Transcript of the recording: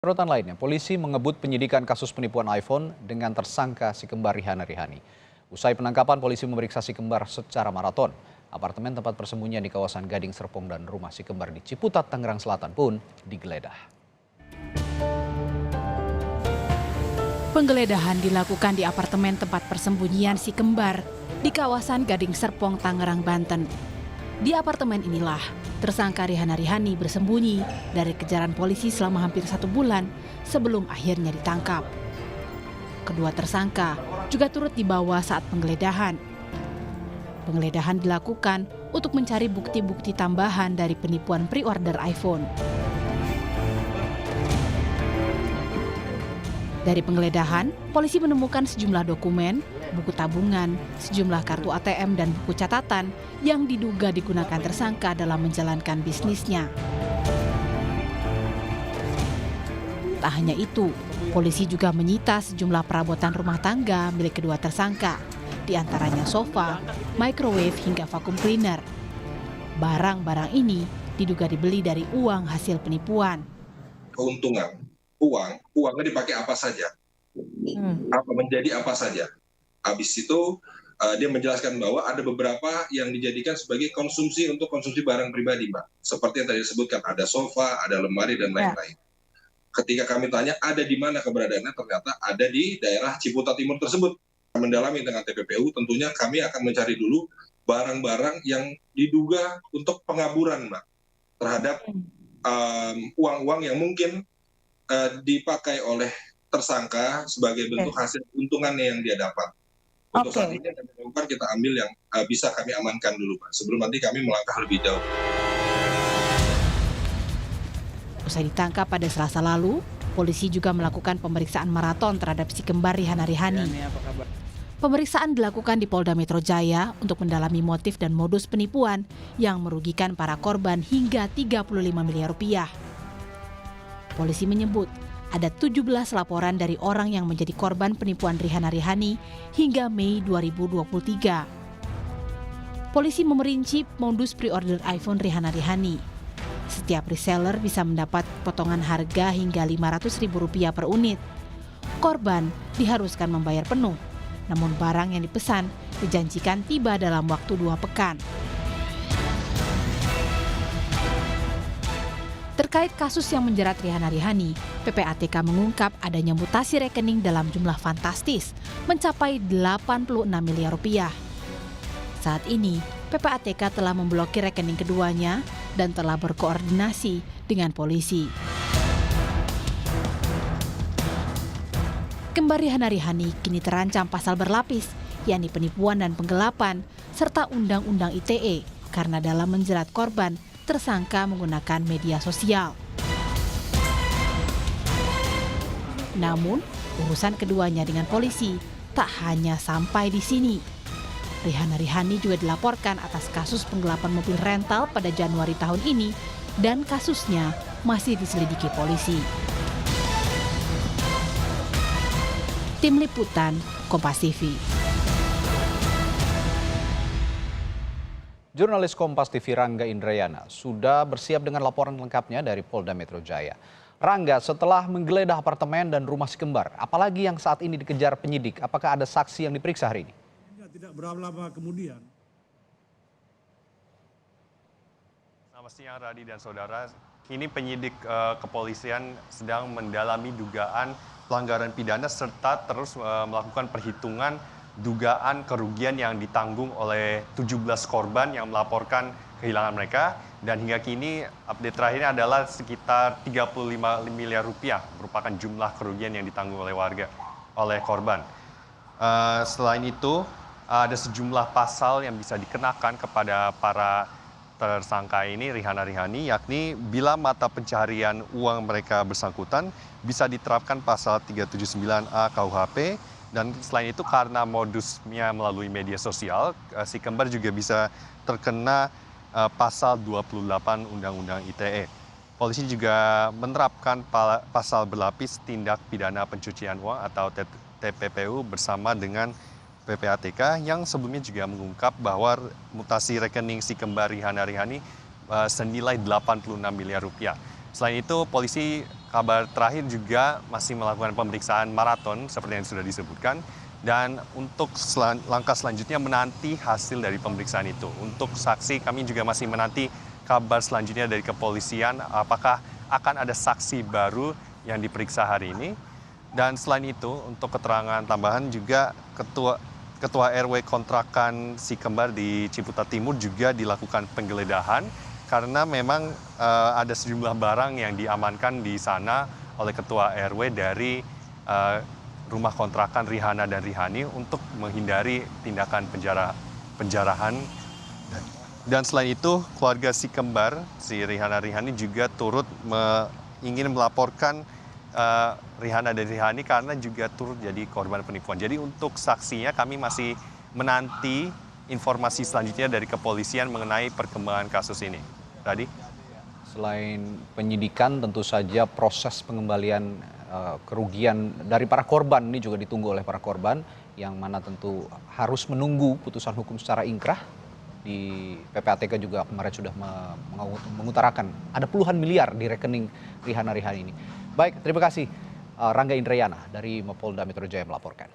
Sorotan lainnya, polisi mengebut penyidikan kasus penipuan iPhone dengan tersangka si kembar Rihana Rihani. Usai penangkapan, polisi memeriksa si kembar secara maraton. Apartemen tempat persembunyian di kawasan Gading Serpong dan rumah si kembar di Ciputat, Tangerang Selatan pun digeledah. Penggeledahan dilakukan di apartemen tempat persembunyian si kembar di kawasan Gading Serpong, Tangerang, Banten. Di apartemen inilah tersangka Rihana Rihani bersembunyi dari kejaran polisi selama hampir 1 bulan sebelum akhirnya ditangkap. Kedua tersangka juga turut dibawa saat penggeledahan. Penggeledahan dilakukan untuk mencari bukti-bukti tambahan dari penipuan pre-order iPhone. Dari penggeledahan, polisi menemukan sejumlah dokumen, buku tabungan, sejumlah kartu ATM dan buku catatan yang diduga digunakan tersangka dalam menjalankan bisnisnya. Tak hanya itu, polisi juga menyita sejumlah perabotan rumah tangga milik kedua tersangka, di antaranya sofa, microwave hingga vacuum cleaner. Barang-barang ini diduga dibeli dari uang hasil penipuan. Keuntungan uangnya dipakai apa saja, menjadi apa saja. Habis itu dia menjelaskan bahwa ada beberapa yang dijadikan sebagai konsumsi untuk konsumsi barang pribadi, Mbak. Seperti yang tadi disebutkan, ada sofa, ada lemari, dan lain-lain. Ketika kami tanya ada di mana keberadaannya, ternyata ada di daerah Ciputat Timur tersebut. Mendalami dengan TPPU, tentunya kami akan mencari dulu barang-barang yang diduga untuk pengaburan, Mbak, terhadap uang-uang yang mungkin dipakai oleh tersangka sebagai bentuk hasil keuntungannya yang dia dapat. Untuk saat ini kita ambil yang bisa kami amankan dulu, Pak, sebelum nanti kami melangkah lebih jauh. Usai ditangkap pada Selasa lalu, polisi juga melakukan pemeriksaan maraton terhadap si kembar Rihana Rihani. Pemeriksaan dilakukan di Polda Metro Jaya untuk mendalami motif dan modus penipuan yang merugikan para korban hingga 35 miliar rupiah. Polisi menyebut ada 17 laporan dari orang yang menjadi korban penipuan Rihana Rihani hingga Mei 2023. Polisi memerinci modus pre-order iPhone Rihana Rihani. Setiap reseller bisa mendapat potongan harga hingga Rp500.000 per unit. Korban diharuskan membayar penuh, namun barang yang dipesan dijanjikan tiba dalam waktu 2 pekan. Terkait kasus yang menjerat Rihana Rihani, PPATK mengungkap adanya mutasi rekening dalam jumlah fantastis, mencapai Rp86 miliar. Saat ini, PPATK telah memblokir rekening keduanya dan telah berkoordinasi dengan polisi. Kembar Rihana Rihani kini terancam pasal berlapis, yakni penipuan dan penggelapan, serta Undang-Undang ITE, karena dalam menjerat korban, tersangka menggunakan media sosial. Namun, urusan keduanya dengan polisi tak hanya sampai di sini. Rihana Rihani juga dilaporkan atas kasus penggelapan mobil rental pada Januari tahun ini dan kasusnya masih diselidiki polisi. Tim Liputan, Kompas TV. Jurnalis Kompas TV Rangga Indrayana sudah bersiap dengan laporan lengkapnya dari Polda Metro Jaya. Rangga, setelah menggeledah apartemen dan rumah si kembar, apalagi yang saat ini dikejar penyidik? Apakah ada saksi yang diperiksa hari ini? Tidak berapa lama kemudian. Selamat siang Radi dan saudara. Kini penyidik kepolisian sedang mendalami dugaan pelanggaran pidana serta terus melakukan perhitungan dugaan kerugian yang ditanggung oleh 17 korban yang melaporkan kehilangan mereka, dan hingga kini update terakhirnya adalah sekitar 35 miliar rupiah merupakan jumlah kerugian yang ditanggung oleh korban. Selain itu ada sejumlah pasal yang bisa dikenakan kepada para tersangka ini, Rihana Rihani, yakni bila mata pencaharian uang mereka bersangkutan bisa diterapkan pasal 379A KUHP. Dan selain itu karena modusnya melalui media sosial, si kembar juga bisa terkena pasal 28 Undang-Undang ITE. Polisi juga menerapkan pasal berlapis tindak pidana pencucian uang atau TPPU bersama dengan PPATK yang sebelumnya juga mengungkap bahwa mutasi rekening si kembar Rihana Rihani senilai 86 miliar rupiah. Selain itu, polisi kabar terakhir juga masih melakukan pemeriksaan maraton seperti yang sudah disebutkan. Dan untuk langkah selanjutnya menanti hasil dari pemeriksaan itu. Untuk saksi kami juga masih menanti kabar selanjutnya dari kepolisian apakah akan ada saksi baru yang diperiksa hari ini. Dan selain itu untuk keterangan tambahan juga Ketua RW kontrakan si kembar di Ciputat Timur juga dilakukan penggeledahan karena memang ada sejumlah barang yang diamankan di sana oleh Ketua RW dari rumah kontrakan Rihana dan Rihani untuk menghindari tindakan penjarahan. Dan selain itu keluarga si kembar, si Rihana Rihani juga turut ingin melaporkan Rihana dan Rihani karena juga turut jadi korban penipuan. Jadi untuk saksinya kami masih menanti informasi selanjutnya dari kepolisian mengenai perkembangan kasus ini. Tadi? Selain penyidikan, tentu saja proses pengembalian kerugian dari para korban ini juga ditunggu oleh para korban, yang mana tentu harus menunggu putusan hukum secara ingkrah. Di PPATK juga kemarin sudah mengutarakan ada puluhan miliar di rekening Rihana Rihani ini. Baik, terima kasih Rangga Indrayana dari Mapolda Metro Jaya melaporkan.